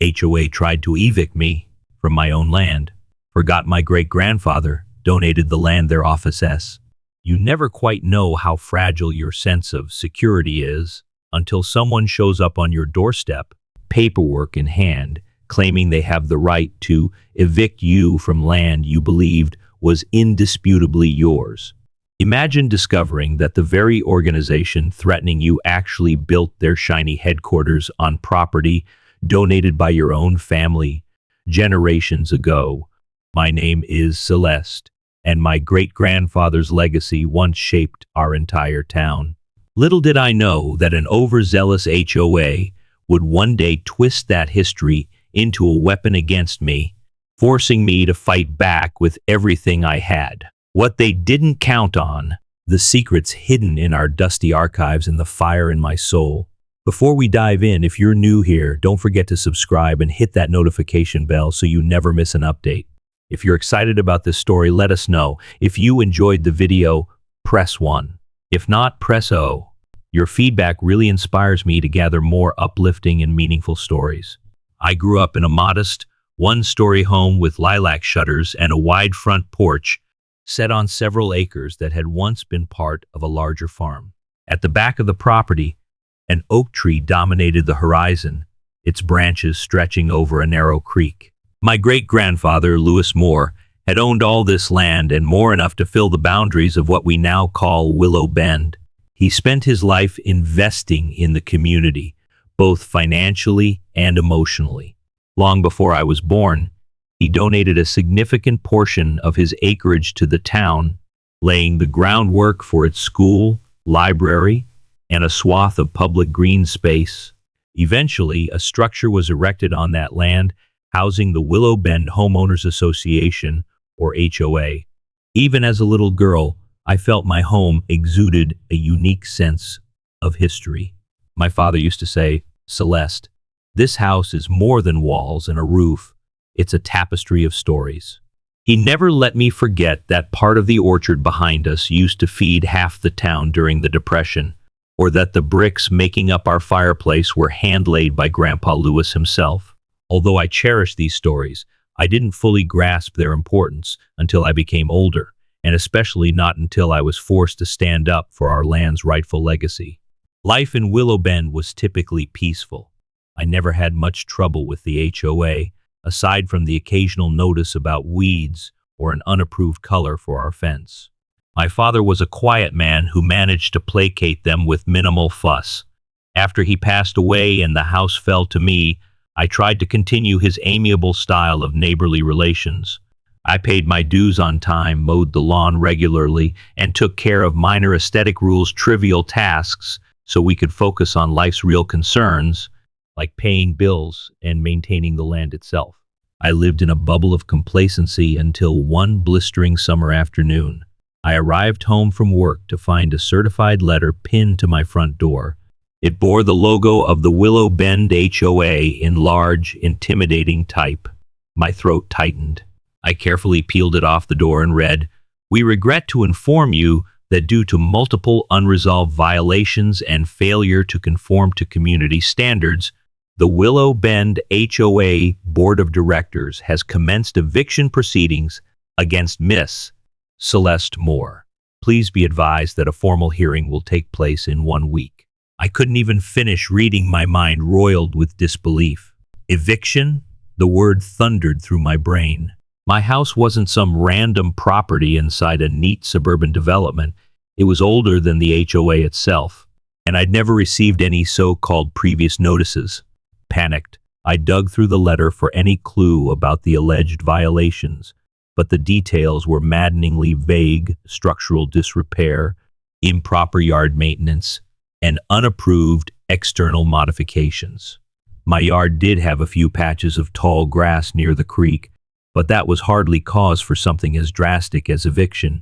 HOA tried to evict me from my own land. Forgot my great-grandfather donated the land their office s. You never quite know how fragile your sense of security is until someone shows up on your doorstep, paperwork in hand, claiming they have the right to evict you from land you believed was indisputably yours. Imagine discovering that the very organization threatening you actually built their shiny headquarters on property donated by your own family generations ago. My name is Celeste, and my great-grandfather's legacy once shaped our entire town. Little did I know that an overzealous HOA would one day twist that history into a weapon against me, forcing me to fight back with everything I had. What they didn't count on, the secrets hidden in our dusty archives and the fire in my soul. Before we dive in, if you're new here, don't forget to subscribe and hit that notification bell so you never miss an update. If you're excited about this story, let us know. If you enjoyed the video, press 1. If not, press O. Your feedback really inspires me to gather more uplifting and meaningful stories. I grew up in a modest, one-story home with lilac shutters and a wide front porch set on several acres that had once been part of a larger farm. At the back of the property, an oak tree dominated the horizon, its branches stretching over a narrow creek. My great-grandfather, Lewis Moore, had owned all this land and more enough to fill the boundaries of what we now call Willow Bend. He spent his life investing in the community, both financially and emotionally. Long before I was born, he donated a significant portion of his acreage to the town, laying the groundwork for its school, library, and a swath of public green space. Eventually, a structure was erected on that land, housing the Willow Bend Homeowners Association, or HOA. Even as a little girl, I felt my home exuded a unique sense of history. My father used to say, "Celeste, this house is more than walls and a roof. It's a tapestry of stories." He never let me forget that part of the orchard behind us used to feed half the town during the Depression, or that the bricks making up our fireplace were hand-laid by Grandpa Lewis himself. Although I cherish these stories, I didn't fully grasp their importance until I became older, and especially not until I was forced to stand up for our land's rightful legacy. Life in Willow Bend was typically peaceful. I never had much trouble with the HOA, aside from the occasional notice about weeds or an unapproved color for our fence. My father was a quiet man who managed to placate them with minimal fuss. After he passed away and the house fell to me, I tried to continue his amiable style of neighborly relations. I paid my dues on time, mowed the lawn regularly, and took care of minor aesthetic rules, trivial tasks, so we could focus on life's real concerns, like paying bills and maintaining the land itself. I lived in a bubble of complacency until one blistering summer afternoon. I arrived home from work to find a certified letter pinned to my front door. It bore the logo of the Willow Bend HOA in large, intimidating type. My throat tightened. I carefully peeled it off the door and read, "We regret to inform you that due to multiple unresolved violations and failure to conform to community standards, the Willow Bend HOA Board of Directors has commenced eviction proceedings against Miss Celeste Moore. Please be advised that a formal hearing will take place in 1 week." I couldn't even finish reading, my mind roiled with disbelief. Eviction? The word thundered through my brain. My house wasn't some random property inside a neat suburban development. It was older than the HOA itself, and I'd never received any so-called previous notices. Panicked, I dug through the letter for any clue about the alleged violations, but the details were maddeningly vague: structural disrepair, improper yard maintenance, and unapproved external modifications. My yard did have a few patches of tall grass near the creek, but that was hardly cause for something as drastic as eviction.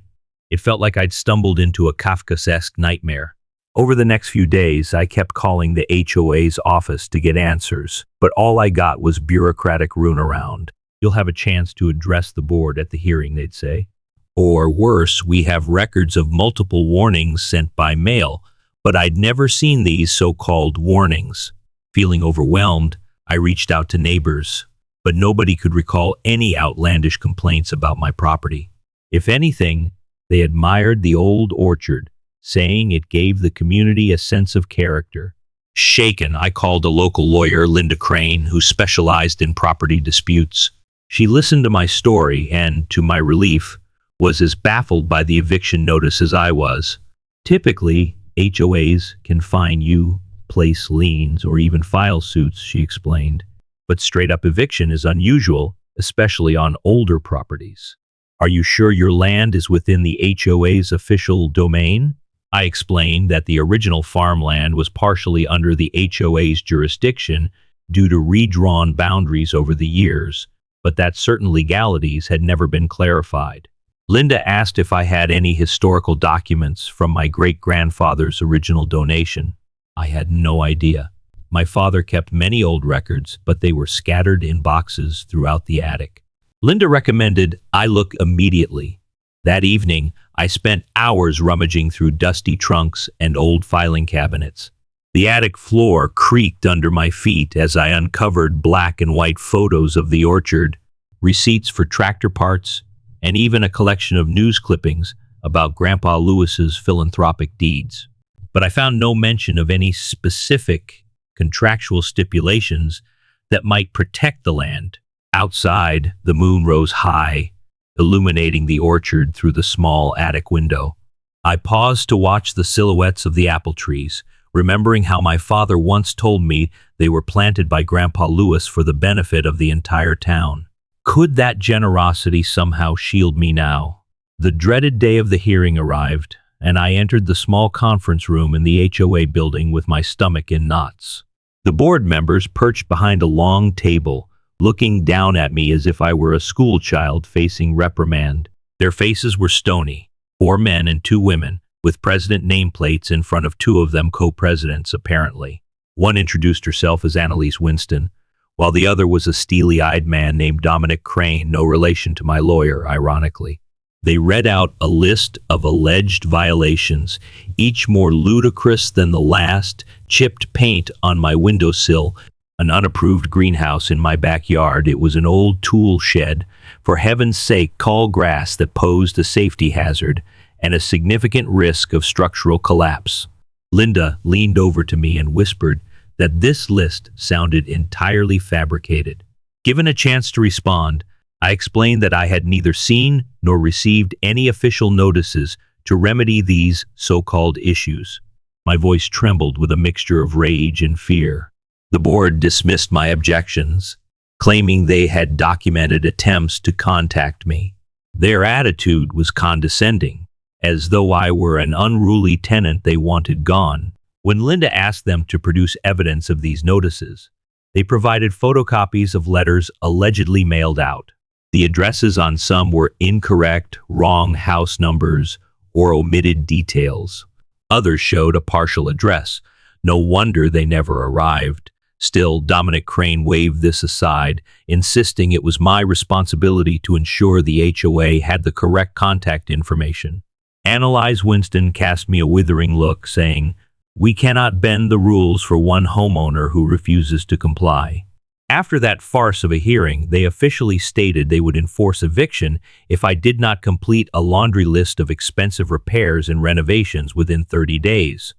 It felt like I'd stumbled into a Kafkaesque nightmare. Over the next few days, I kept calling the HOA's office to get answers, but all I got was bureaucratic runaround. "You'll have a chance to address the board at the hearing," they'd say. Or worse, "We have records of multiple warnings sent by mail," but I'd never seen these so-called warnings. Feeling overwhelmed, I reached out to neighbors, but nobody could recall any outlandish complaints about my property. If anything, they admired the old orchard, saying it gave the community a sense of character. Shaken, I called a local lawyer, Linda Crane, who specialized in property disputes. She listened to my story and, to my relief, was as baffled by the eviction notice as I was. Typically, HOAs can fine you, place liens, or even file suits, she explained. But straight-up eviction is unusual, especially on older properties. Are you sure your land is within the HOA's official domain? I explained that the original farmland was partially under the HOA's jurisdiction due to redrawn boundaries over the years, but that certain legalities had never been clarified. Linda asked if I had any historical documents from my great-grandfather's original donation. I had no idea. My father kept many old records, but they were scattered in boxes throughout the attic. Linda recommended I look immediately. That evening, I spent hours rummaging through dusty trunks and old filing cabinets. The attic floor creaked under my feet as I uncovered black and white photos of the orchard, receipts for tractor parts, and even a collection of news clippings about Grandpa Lewis's philanthropic deeds. But I found no mention of any specific contractual stipulations that might protect the land. Outside, the moon rose high, illuminating the orchard through the small attic window. I paused to watch the silhouettes of the apple trees, remembering how my father once told me they were planted by Grandpa Lewis for the benefit of the entire town. Could that generosity somehow shield me now? The dreaded day of the hearing arrived, and I entered the small conference room in the HOA building with my stomach in knots. The board members perched behind a long table, looking down at me as if I were a school child facing reprimand. Their faces were stony, 4 men and 2 women, with president nameplates in front of 2 of them co-presidents, apparently. One introduced herself as Annalise Winston, while the other was a steely-eyed man named Dominic Crane, no relation to my lawyer, ironically. They read out a list of alleged violations, each more ludicrous than the last: chipped paint on my windowsill, an unapproved greenhouse in my backyard. It was an old tool shed, for heaven's sake, tall grass that posed a safety hazard, and a significant risk of structural collapse. Linda leaned over to me and whispered that this list sounded entirely fabricated. Given a chance to respond, I explained that I had neither seen nor received any official notices to remedy these so-called issues. My voice trembled with a mixture of rage and fear. The board dismissed my objections, claiming they had documented attempts to contact me. Their attitude was condescending, as though I were an unruly tenant they wanted gone. When Linda asked them to produce evidence of these notices, they provided photocopies of letters allegedly mailed out. The addresses on some were incorrect, wrong house numbers, or omitted details. Others showed a partial address. No wonder they never arrived. Still, Dominic Crane waved this aside, insisting it was my responsibility to ensure the HOA had the correct contact information. Annalise Winston cast me a withering look, saying, "We cannot bend the rules for one homeowner who refuses to comply." After that farce of a hearing, they officially stated they would enforce eviction if I did not complete a laundry list of expensive repairs and renovations within 30 days.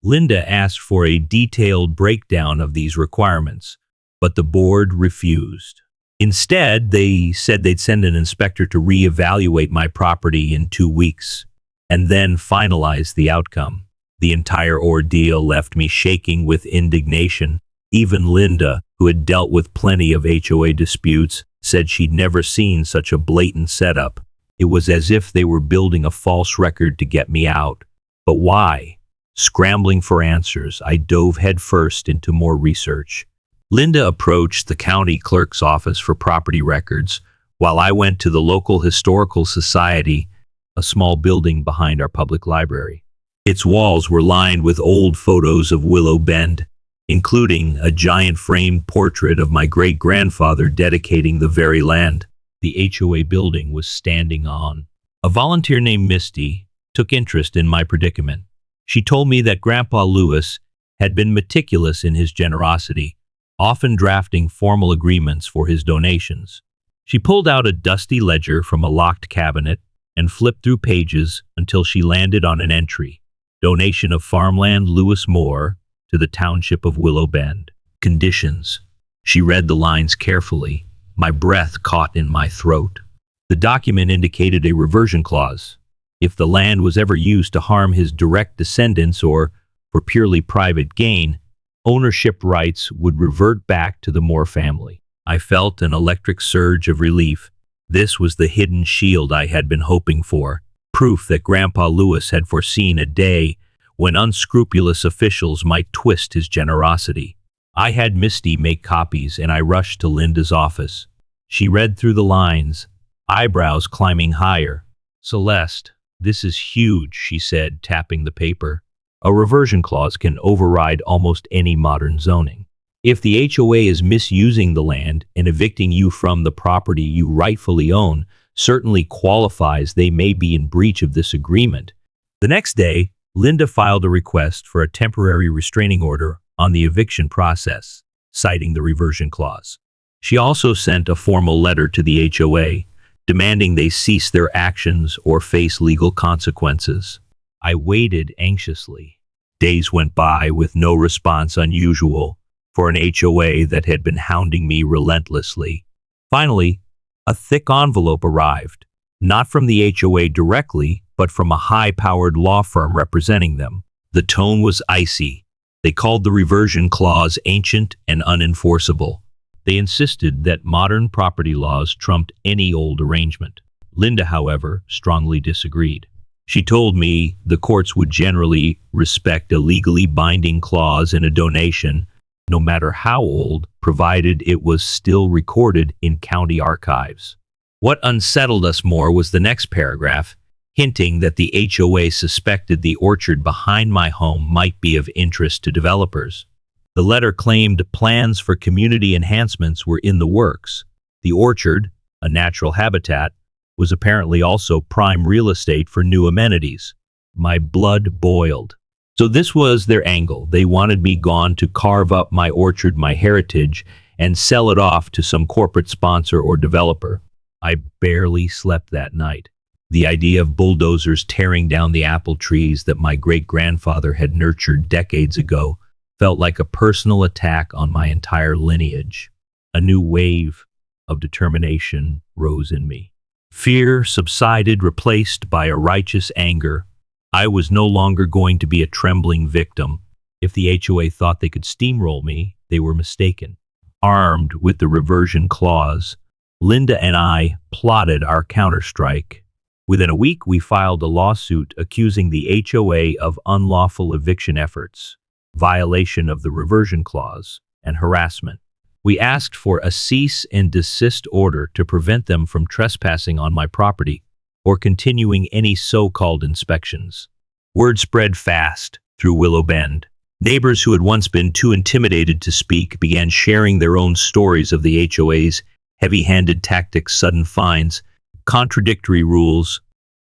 Linda asked for a detailed breakdown of these requirements, but the board refused. Instead, they said they'd send an inspector to reevaluate my property in 2 weeks, and then finalize the outcome. The entire ordeal left me shaking with indignation. Even Linda, who had dealt with plenty of HOA disputes, said she'd never seen such a blatant setup. It was as if they were building a false record to get me out. But why? Scrambling for answers, I dove headfirst into more research. Linda approached the county clerk's office for property records, while I went to the local historical society, a small building behind our public library. Its walls were lined with old photos of Willow Bend, including a giant framed portrait of my great-grandfather dedicating the very land the HOA building was standing on. A volunteer named Misty took interest in my predicament. She told me that Grandpa Lewis had been meticulous in his generosity, often drafting formal agreements for his donations. She pulled out a dusty ledger from a locked cabinet and flipped through pages until she landed on an entry. Donation of farmland Lewis Moore to the township of Willow Bend. Conditions. She read the lines carefully, my breath caught in my throat. The document indicated a reversion clause. If the land was ever used to harm his direct descendants or for purely private gain, ownership rights would revert back to the Moore family. I felt an electric surge of relief. This was the hidden shield I had been hoping for, proof that Grandpa Lewis had foreseen a day when unscrupulous officials might twist his generosity. I had Misty make copies and I rushed to Linda's office. She read through the lines, eyebrows climbing higher. "Celeste, this is huge," she said, tapping the paper. "A reversion clause can override almost any modern zoning. If the HOA is misusing the land and evicting you from the property you rightfully own, certainly qualifies they may be in breach of this agreement." The next day, Linda filed a request for a temporary restraining order on the eviction process, citing the reversion clause. She also sent a formal letter to the HOA, demanding they cease their actions or face legal consequences. I waited anxiously. Days went by with no response unusual for an HOA that had been hounding me relentlessly. Finally, a thick envelope arrived, not from the HOA directly, but from a high-powered law firm representing them. The tone was icy. They called the reversion clause ancient and unenforceable. They insisted that modern property laws trumped any old arrangement. Linda, however, strongly disagreed. She told me the courts would generally respect a legally binding clause in a donation, no matter how old, provided it was still recorded in county archives. What unsettled us more was the next paragraph, hinting that the HOA suspected the orchard behind my home might be of interest to developers. The letter claimed plans for community enhancements were in the works. The orchard, a natural habitat, was apparently also prime real estate for new amenities. My blood boiled. So this was their angle. They wanted me gone to carve up my orchard, my heritage, and sell it off to some corporate sponsor or developer. I barely slept that night. The idea of bulldozers tearing down the apple trees that my great-grandfather had nurtured decades ago felt like a personal attack on my entire lineage. A new wave of determination rose in me. Fear subsided, replaced by a righteous anger. I was no longer going to be a trembling victim. If the HOA thought they could steamroll me, they were mistaken. Armed with the reversion clause, Linda and I plotted our counterstrike. Within a week, we filed a lawsuit accusing the HOA of unlawful eviction efforts, violation of the reversion clause, and harassment. We asked for a cease and desist order to prevent them from trespassing on my property or continuing any so-called inspections. Word spread fast through Willow Bend. Neighbors who had once been too intimidated to speak began sharing their own stories of the HOA's heavy-handed tactics, sudden fines, contradictory rules,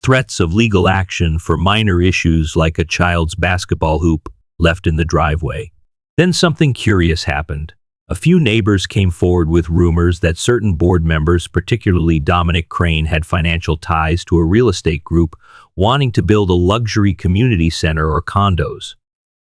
threats of legal action for minor issues like a child's basketball hoop left in the driveway. Then something curious happened. A few neighbors came forward with rumors that certain board members, particularly Dominic Crane, had financial ties to a real estate group wanting to build a luxury community center or condos.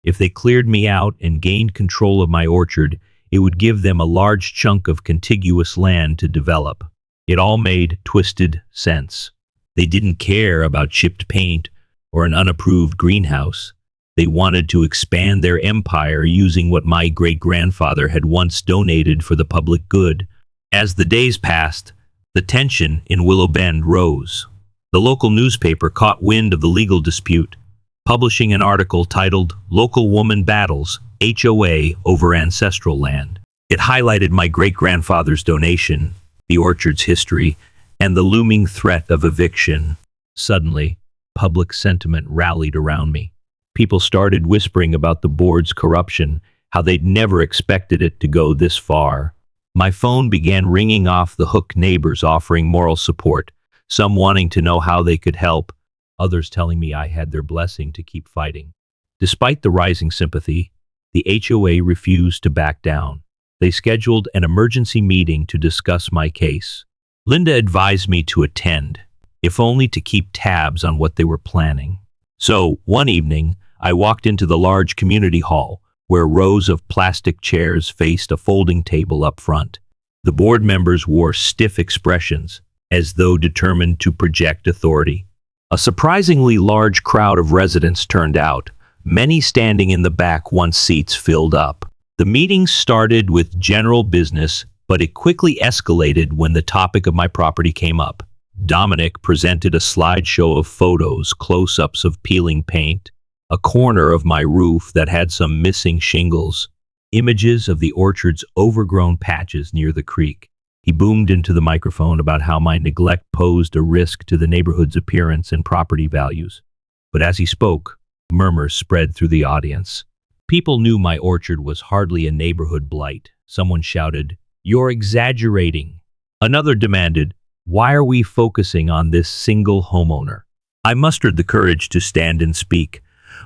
If they cleared me out and gained control of my orchard, it would give them a large chunk of contiguous land to develop. It all made twisted sense. They didn't care about chipped paint or an unapproved greenhouse. They wanted to expand their empire using what my great-grandfather had once donated for the public good. As the days passed, the tension in Willow Bend rose. The local newspaper caught wind of the legal dispute, publishing an article titled "Local Woman Battles HOA Over Ancestral Land." It highlighted my great-grandfather's donation, the orchard's history, and the looming threat of eviction. Suddenly, public sentiment rallied around me. People started whispering about the board's corruption, how they'd never expected it to go this far. My phone began ringing off the hook, neighbors offering moral support, some wanting to know how they could help, others telling me I had their blessing to keep fighting. Despite the rising sympathy, the HOA refused to back down. They scheduled an emergency meeting to discuss my case. Linda advised me to attend, if only to keep tabs on what they were planning. So, one evening, I walked into the large community hall, where rows of plastic chairs faced a folding table up front. The board members wore stiff expressions, as though determined to project authority. A surprisingly large crowd of residents turned out, many standing in the back once seats filled up. The meeting started with general business, but it quickly escalated when the topic of my property came up. Dominic presented a slideshow of photos, close-ups of peeling paint, a corner of my roof that had some missing shingles, images of the orchard's overgrown patches near the creek. He boomed into the microphone about how my neglect posed a risk to the neighborhood's appearance and property values. But as he spoke, murmurs spread through the audience. People knew my orchard was hardly a neighborhood blight. Someone shouted, "You're exaggerating." Another demanded, "Why are we focusing on this single homeowner?" I mustered the courage to stand and speak.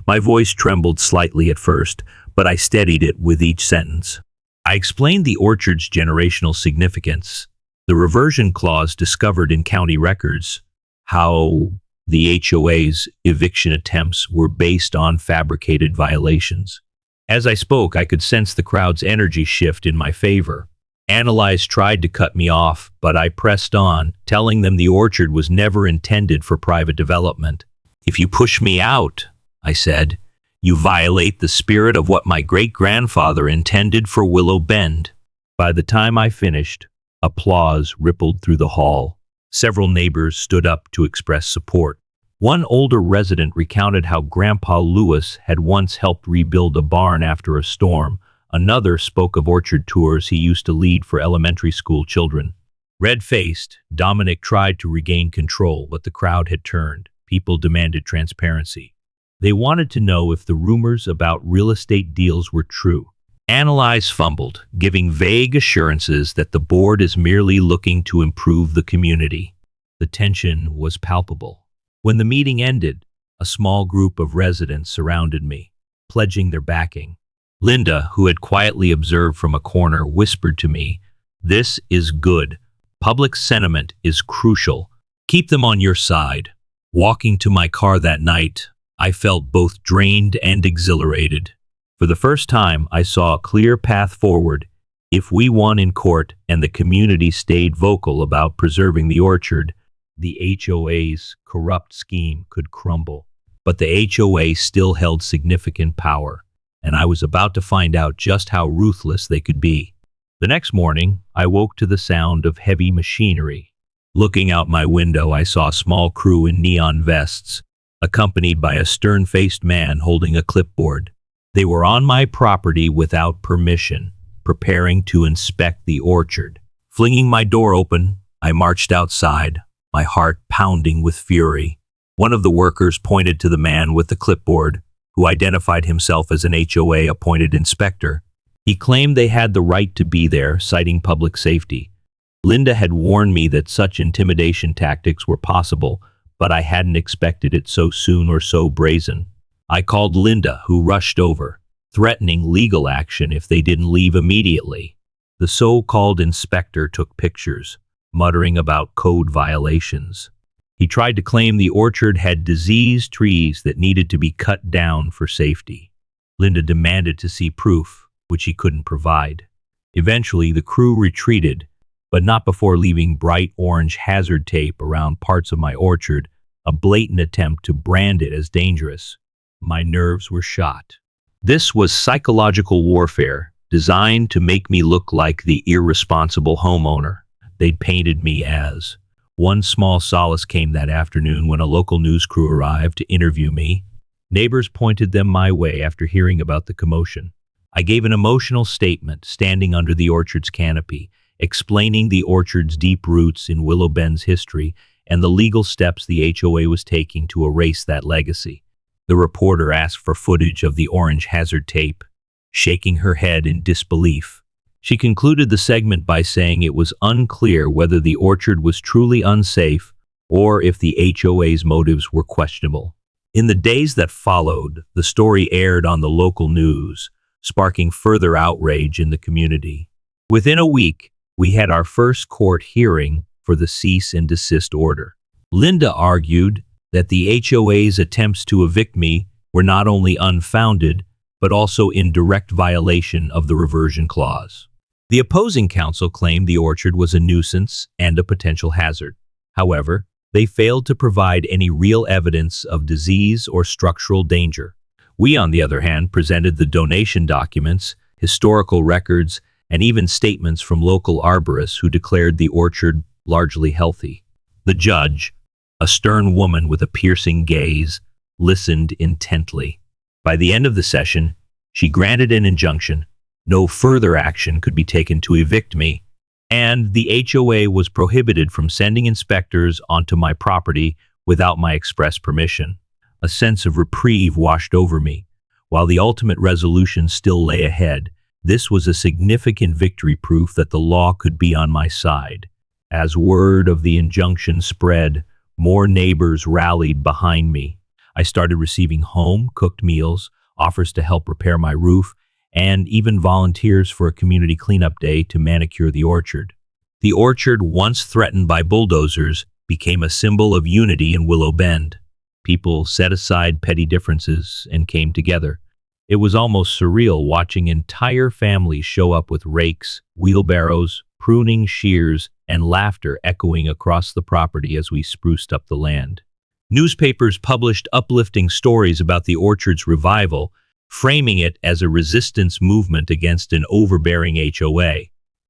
My voice trembled slightly at first, but I steadied it with each sentence. I explained the orchard's generational significance, the reversion clause discovered in county records, how the HOA's eviction attempts were based on fabricated violations. As I spoke, I could sense the crowd's energy shift in my favor. Analyze tried to cut me off, but I pressed on, telling them the orchard was never intended for private development. "If you push me out," I said, "you violate the spirit of what my great-grandfather intended for Willow Bend." By the time I finished, applause rippled through the hall. Several neighbors stood up to express support. One older resident recounted how Grandpa Lewis had once helped rebuild a barn after a storm. Another spoke of orchard tours he used to lead for elementary school children. Red-faced, Dominic tried to regain control, but the crowd had turned. People demanded transparency. They wanted to know if the rumors about real estate deals were true. Analyze fumbled, giving vague assurances that the board is merely looking to improve the community. The tension was palpable. When the meeting ended, a small group of residents surrounded me, pledging their backing. Linda, who had quietly observed from a corner, whispered to me, "This is good. Public sentiment is crucial. Keep them on your side." Walking to my car that night, I felt both drained and exhilarated. For the first time, I saw a clear path forward. If we won in court and the community stayed vocal about preserving the orchard, the HOA's corrupt scheme could crumble. But the HOA still held significant power, and I was about to find out just how ruthless they could be. The next morning, I woke to the sound of heavy machinery. Looking out my window, I saw a small crew in neon vests, accompanied by a stern-faced man holding a clipboard. They were on my property without permission, preparing to inspect the orchard. Flinging my door open, I marched outside, my heart pounding with fury. One of the workers pointed to the man with the clipboard, who identified himself as an HOA-appointed inspector. He claimed they had the right to be there, citing public safety. Linda had warned me that such intimidation tactics were possible, but I hadn't expected it so soon or so brazen. I called Linda, who rushed over, threatening legal action if they didn't leave immediately. The so-called inspector took pictures, muttering about code violations. He tried to claim the orchard had diseased trees that needed to be cut down for safety. Linda demanded to see proof, which he couldn't provide. Eventually, the crew retreated, but not before leaving bright orange hazard tape around parts of my orchard, a blatant attempt to brand it as dangerous. My nerves were shot. This was psychological warfare, designed to make me look like the irresponsible homeowner they'd painted me as. One small solace came that afternoon when a local news crew arrived to interview me. Neighbors pointed them my way after hearing about the commotion. I gave an emotional statement standing under the orchard's canopy, explaining the orchard's deep roots in Willow Bend's history and the legal steps the HOA was taking to erase that legacy. The reporter asked for footage of the orange hazard tape, shaking her head in disbelief. She concluded the segment by saying it was unclear whether the orchard was truly unsafe or if the HOA's motives were questionable. In the days that followed, the story aired on the local news, sparking further outrage in the community. Within a week, we had our first court hearing for the cease and desist order. Linda argued that the HOA's attempts to evict me were not only unfounded, but also in direct violation of the reversion clause. The opposing counsel claimed the orchard was a nuisance and a potential hazard. However, they failed to provide any real evidence of disease or structural danger. We, on the other hand, presented the donation documents, historical records, and even statements from local arborists who declared the orchard largely healthy. The judge, a stern woman with a piercing gaze, listened intently. By the end of the session, she granted an injunction. No further action could be taken to evict me, and the HOA was prohibited from sending inspectors onto my property without my express permission. A sense of reprieve washed over me. While the ultimate resolution still lay ahead, this was a significant victory, proof that the law could be on my side. As word of the injunction spread, more neighbors rallied behind me. I started receiving home-cooked meals, offers to help repair my roof, and even volunteers for a community cleanup day to manicure the orchard. The orchard, once threatened by bulldozers, became a symbol of unity in Willow Bend. People set aside petty differences and came together. It was almost surreal watching entire families show up with rakes, wheelbarrows, pruning shears, and laughter echoing across the property as we spruced up the land. Newspapers published uplifting stories about the orchard's revival, framing it as a resistance movement against an overbearing HOA.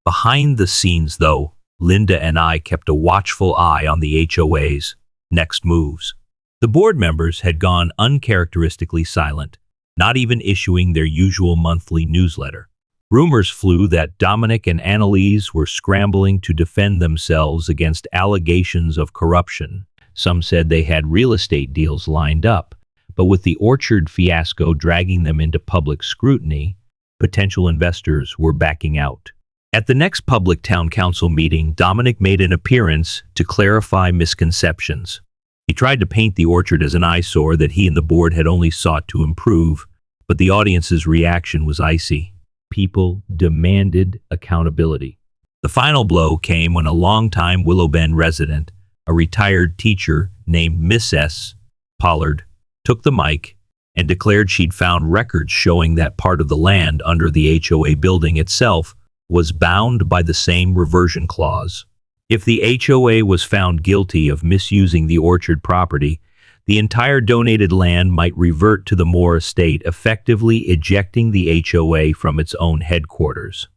Behind the scenes, though, Linda and I kept a watchful eye on the HOA's next moves. The board members had gone uncharacteristically silent, not even issuing their usual monthly newsletter. Rumors flew that Dominic and Annalise were scrambling to defend themselves against allegations of corruption. Some said they had real estate deals lined up, but with the orchard fiasco dragging them into public scrutiny, potential investors were backing out. At the next public town council meeting, Dominic made an appearance to clarify misconceptions. He tried to paint the orchard as an eyesore that he and the board had only sought to improve, but the audience's reaction was icy. People demanded accountability. The final blow came when a longtime Willow Bend resident, a retired teacher named Miss S. Pollard, took the mic and declared she'd found records showing that part of the land under the HOA building itself was bound by the same reversion clause. If the HOA was found guilty of misusing the orchard property, the entire donated land might revert to the Moore estate, effectively ejecting the HOA from its own headquarters.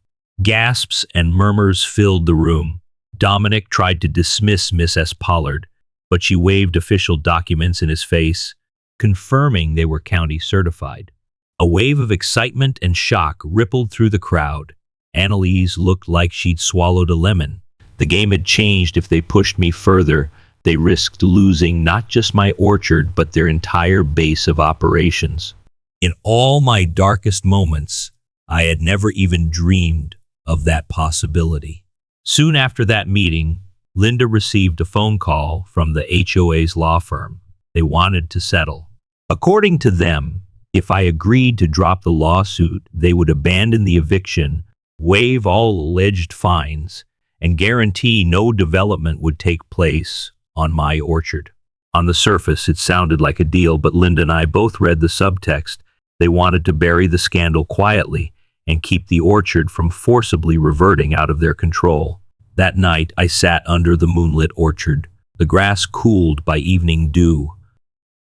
Gasps and murmurs filled the room. Dominic tried to dismiss Miss S. Pollard, but she waved official documents in his face, confirming they were county certified. A wave of excitement and shock rippled through the crowd. Annalise looked like she'd swallowed a lemon. The game had changed. If they pushed me further, they risked losing not just my orchard, but their entire base of operations. In all my darkest moments, I had never even dreamed of that possibility. Soon after that meeting, Linda received a phone call from the HOA's law firm. They wanted to settle. According to them, if I agreed to drop the lawsuit, they would abandon the eviction, waive all alleged fines, and guarantee no development would take place on my orchard. On the surface, it sounded like a deal, but Linda and I both read the subtext. They wanted to bury the scandal quietly and keep the orchard from forcibly reverting out of their control. That night, I sat under the moonlit orchard, the grass cooled by evening dew.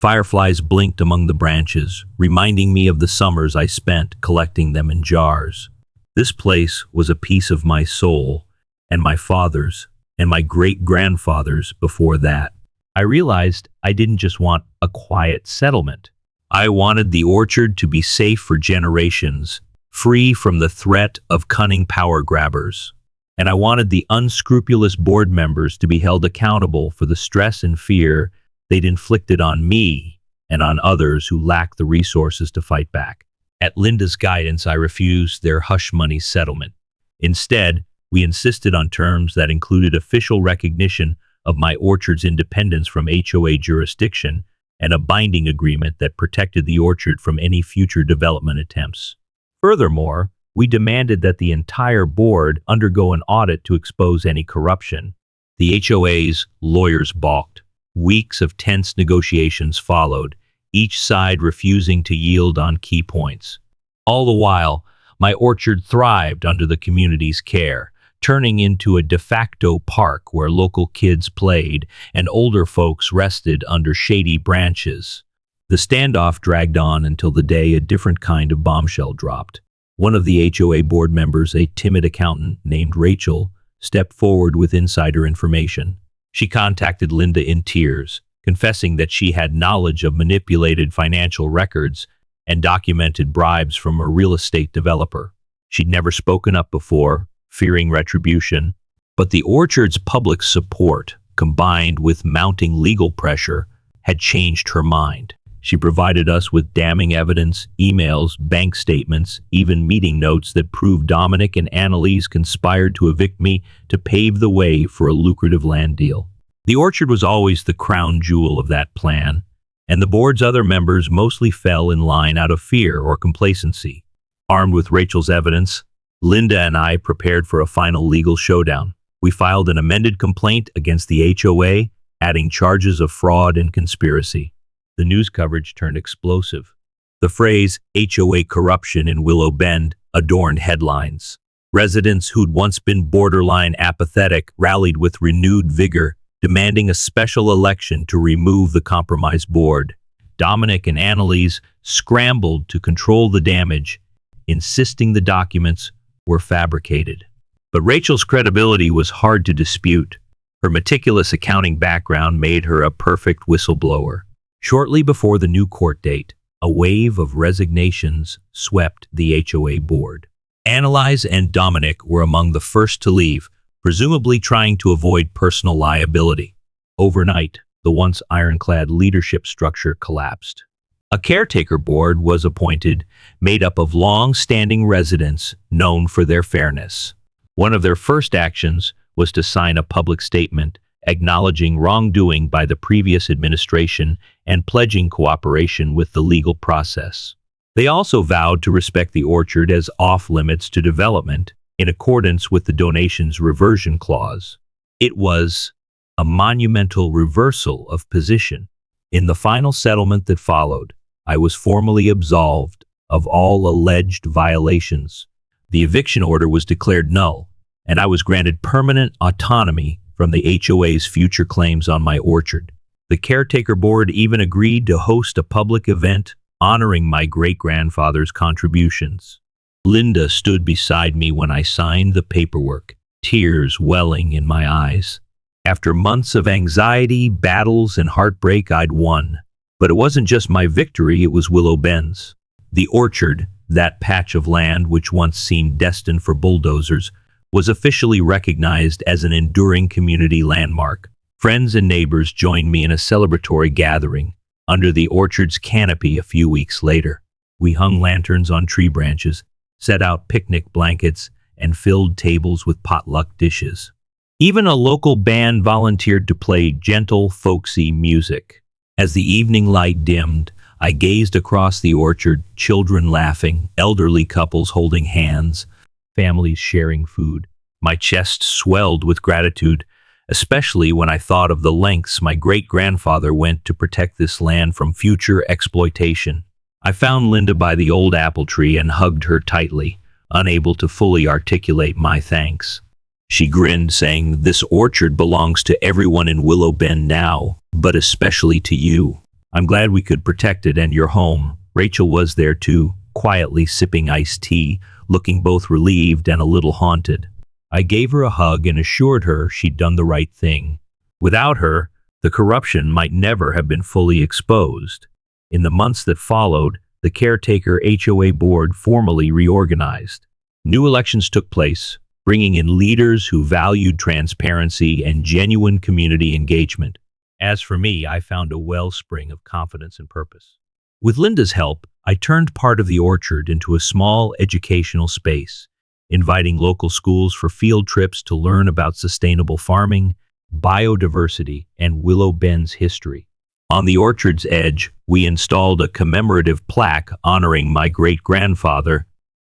Fireflies blinked among the branches, reminding me of the summers I spent collecting them in jars. This place was a piece of my soul, and my father's, and my great-grandfather's before that. I realized I didn't just want a quiet settlement. I wanted the orchard to be safe for generations, free from the threat of cunning power grabbers. And I wanted the unscrupulous board members to be held accountable for the stress and fear they'd inflicted on me and on others who lacked the resources to fight back. At Linda's guidance, I refused their hush money settlement. Instead, we insisted on terms that included official recognition of my orchard's independence from HOA jurisdiction and a binding agreement that protected the orchard from any future development attempts. Furthermore, We demanded that the entire board undergo an audit to expose any corruption. The HOA's lawyers balked. Weeks of tense negotiations followed, each side refusing to yield on key points. All the while, my orchard thrived under the community's care, turning into a de facto park where local kids played and older folks rested under shady branches. The standoff dragged on until the day a different kind of bombshell dropped. One of the HOA board members, a timid accountant named Rachel, stepped forward with insider information. She contacted Linda in tears, confessing that she had knowledge of manipulated financial records and documented bribes from a real estate developer. She'd never spoken up before, fearing retribution, but the orchard's public support, combined with mounting legal pressure, had changed her mind. She provided us with damning evidence, emails, bank statements, even meeting notes that proved Dominic and Annalise conspired to evict me to pave the way for a lucrative land deal. The orchard was always the crown jewel of that plan, and the board's other members mostly fell in line out of fear or complacency. Armed with Rachel's evidence, Linda and I prepared for a final legal showdown. We filed an amended complaint against the HOA, adding charges of fraud and conspiracy. The news coverage turned explosive. The phrase HOA corruption in Willow Bend adorned headlines. Residents who'd once been borderline apathetic rallied with renewed vigor, demanding a special election to remove the compromised board. Dominic and Annalise scrambled to control the damage, insisting the documents were fabricated. But Rachel's credibility was hard to dispute. Her meticulous accounting background made her a perfect whistleblower. Shortly before the new court date, a wave of resignations swept the HOA board. Annalise and Dominic were among the first to leave, presumably trying to avoid personal liability. Overnight, the once ironclad leadership structure collapsed. A caretaker board was appointed, made up of long-standing residents known for their fairness. One of their first actions was to sign a public statement acknowledging wrongdoing by the previous administration and pledging cooperation with the legal process. They also vowed to respect the orchard as off-limits to development in accordance with the donations reversion clause. It was a monumental reversal of position. In the final settlement that followed, I was formally absolved of all alleged violations. The eviction order was declared null, and I was granted permanent autonomy from the HOA's future claims on my orchard. The caretaker board even agreed to host a public event honoring my great-grandfather's contributions. Linda stood beside me when I signed the paperwork, tears welling in my eyes. After months of anxiety, battles, and heartbreak, I'd won. But it wasn't just my victory, it was Willow Bend's. The orchard, that patch of land which once seemed destined for bulldozers, was officially recognized as an enduring community landmark. Friends and neighbors joined me in a celebratory gathering under the orchard's canopy a few weeks later. We hung lanterns on tree branches, set out picnic blankets, and filled tables with potluck dishes. Even a local band volunteered to play gentle, folksy music. As the evening light dimmed, I gazed across the orchard, children laughing, elderly couples holding hands, families sharing food. My chest swelled with gratitude, especially when I thought of the lengths my great-grandfather went to protect this land from future exploitation. I found Linda by the old apple tree and hugged her tightly, unable to fully articulate my thanks. She grinned, saying, "This orchard belongs to everyone in Willow Bend now, but especially to you. I'm glad we could protect it and your home." Rachel was there too, quietly sipping iced tea, looking both relieved and a little haunted. I gave her a hug and assured her she'd done the right thing. Without her, the corruption might never have been fully exposed. In the months that followed, the caretaker HOA board formally reorganized. New elections took place, bringing in leaders who valued transparency and genuine community engagement. As for me, I found a wellspring of confidence and purpose. With Linda's help, I turned part of the orchard into a small educational space, inviting local schools for field trips to learn about sustainable farming, biodiversity, and Willow Bend's history. On the orchard's edge, we installed a commemorative plaque honoring my great-grandfather,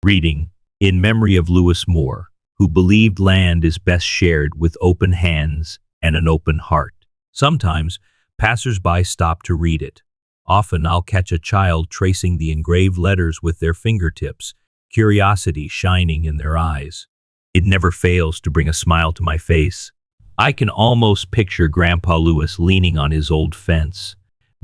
reading, in memory of Lewis Moore, who believed land is best shared with open hands and an open heart. Sometimes, passers-by stop to read it. Often I'll catch a child tracing the engraved letters with their fingertips, curiosity shining in their eyes. It never fails to bring a smile to my face. I can almost picture Grandpa Lewis leaning on his old fence,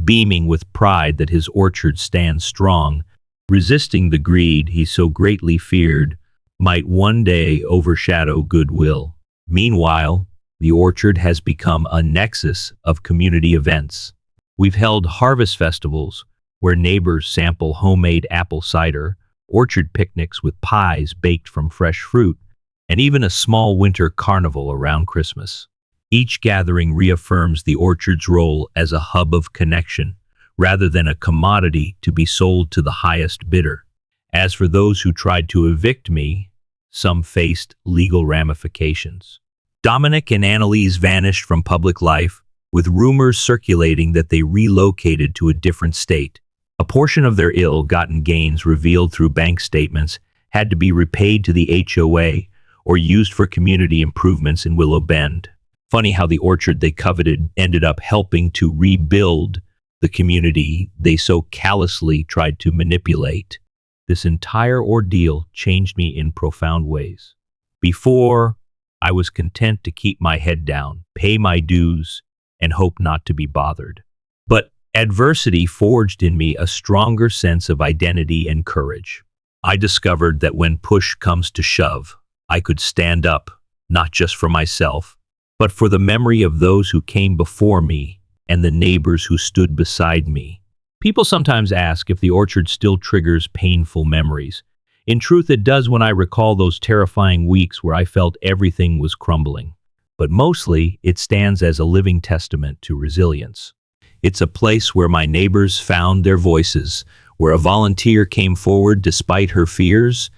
beaming with pride that his orchard stands strong, resisting the greed he so greatly feared might one day overshadow goodwill. Meanwhile, the orchard has become a nexus of community events. We've held harvest festivals where neighbors sample homemade apple cider, orchard picnics with pies baked from fresh fruit, and even a small winter carnival around Christmas. Each gathering reaffirms the orchard's role as a hub of connection, rather than a commodity to be sold to the highest bidder. As for those who tried to evict me, some faced legal ramifications. Dominic and Annalise vanished from public life, with rumors circulating that they relocated to a different state. A portion of their ill-gotten gains revealed through bank statements had to be repaid to the HOA or used for community improvements in Willow Bend. Funny how the orchard they coveted ended up helping to rebuild the community they so callously tried to manipulate. This entire ordeal changed me in profound ways. Before, I was content to keep my head down, pay my dues, and hope not to be bothered. But adversity forged in me a stronger sense of identity and courage. I discovered that when push comes to shove, I could stand up, not just for myself, but for the memory of those who came before me and the neighbors who stood beside me. People sometimes ask if the orchard still triggers painful memories. In truth, it does when I recall those terrifying weeks where I felt everything was crumbling. But mostly, it stands as a living testament to resilience. It's a place where my neighbors found their voices, where a volunteer came forward despite her fears,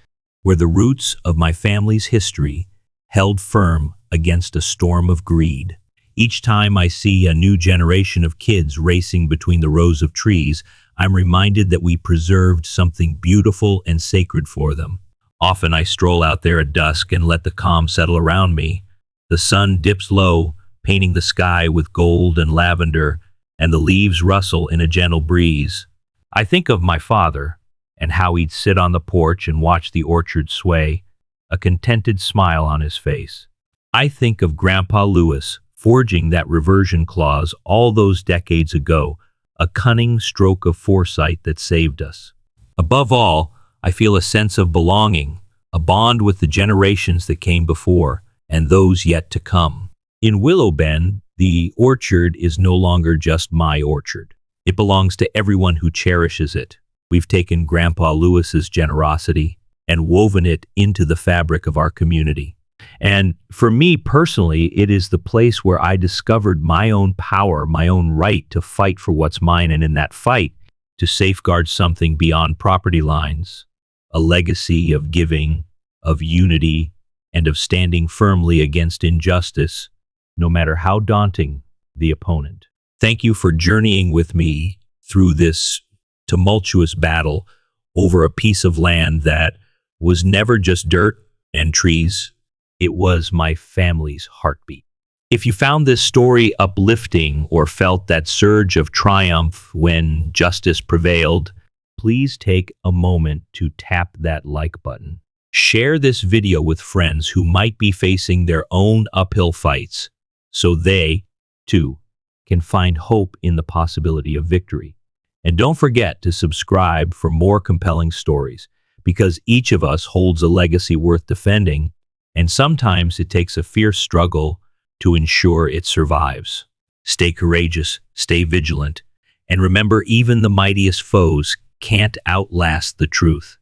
where the roots of my family's history held firm against a storm of greed. Each time I see a new generation of kids racing between the rows of trees, I'm reminded that we preserved something beautiful and sacred for them. Often I stroll out there at dusk and let the calm settle around me. The sun dips low, painting the sky with gold and lavender, and the leaves rustle in a gentle breeze. I think of my father and how he'd sit on the porch and watch the orchard sway, a contented smile on his face. I think of Grandpa Lewis forging that reversion clause all those decades ago, a cunning stroke of foresight that saved us. Above all, I feel a sense of belonging, a bond with the generations that came before and those yet to come. In Willow Bend, the orchard is no longer just my orchard. It belongs to everyone who cherishes it. We've taken Grandpa Lewis's generosity and woven it into the fabric of our community. And for me personally, it is the place where I discovered my own power, my own right to fight for what's mine, and in that fight, to safeguard something beyond property lines, a legacy of giving, of unity, and of standing firmly against injustice, no matter how daunting the opponent. Thank you for journeying with me through this tumultuous battle over a piece of land that was never just dirt and trees. It was my family's heartbeat. If you found this story uplifting or felt that surge of triumph when justice prevailed, please take a moment to tap that like button. Share this video with friends who might be facing their own uphill fights, so they, too, can find hope in the possibility of victory. And don't forget to subscribe for more compelling stories, because each of us holds a legacy worth defending, and sometimes it takes a fierce struggle to ensure it survives. Stay courageous, stay vigilant, and remember, even the mightiest foes can't outlast the truth.